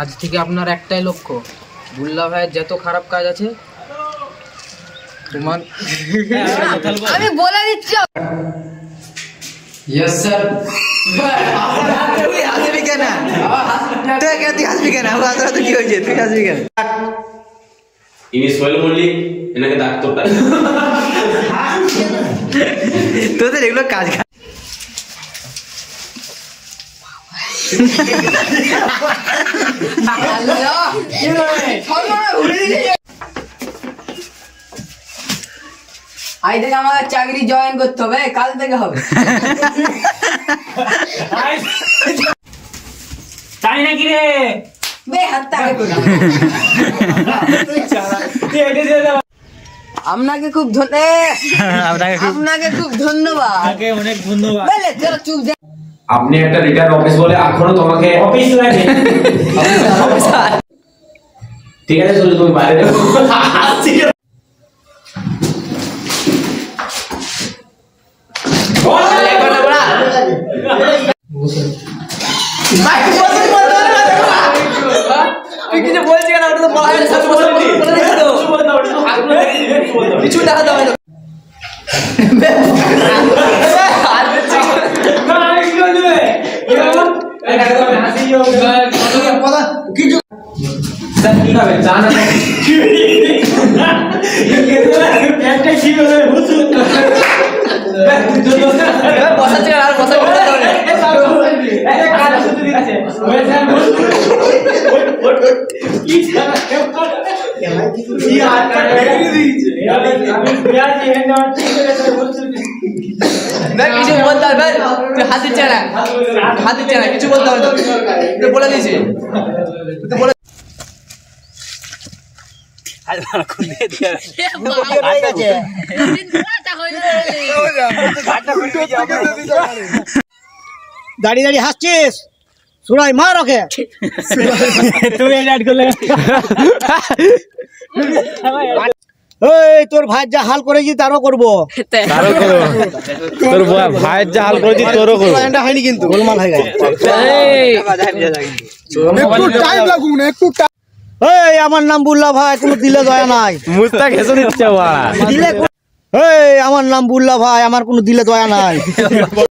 আজ থেকে আপনার একটাই লক্ষ্য, বুল্লা ভাইয়ের যত খারাপ কাজ আছে তোমার আমি বলে দিচ্ছি। Yes sir. তুই হাসবি কেন? তুই হাসবি কেন? তো কি হয়েছে? তুই হাসবি কেন? ইনি সোহেল মল্লিক, এনাকে ডাক্তার তোদের এগুলো কাজ আজ থেকে আমাদের চাকরি জয়েন করতে হবে, কাল থেকে হবে। তাই নাকি রে? বে হাতটা আপনাকে খুব আপনাকে খুব ধন্যবাদ। অনেক ধন্যবাদ। চলো চুপ যা। আপনি একটা রিটার্ন অফিস বলে এখনো তোমাকে অফিস লাগে। ঠিক আছে চলো তুমি বাইরে দেখো। তুই কিছু বলছিস কেন? ওটা তো বলা হয় না, কিছু দেখা দাও না। কি খাবে? চা না? বসাচ্ছে আর বসা কিছু বলতে হবে, তুই হাত দিচ্ছে না, হাত দিচ্ছে না, কিছু বলতে হবে, তুই বলে দিয়েছি। দাঁড়িয়ে দাঁড়িয়ে হাসছিস, সুরাই মার ওকে। তুমি এড করলে তোর ভাইয়ের যা হাল করেছি তারও করবো, তোর ভাইয়ের যা হাল করেছি তোরও করবো। হয়নি কিন্তু গোলমাল হয়ে গেছে। আমার নাম বুল্লা ভাই, কোনো দিলে দয়া নাই। মুস্তাক হেসে দিচ্ছে আমার নাম বুল্লা ভাই, আমার কোনো দিলে দয়া নাই।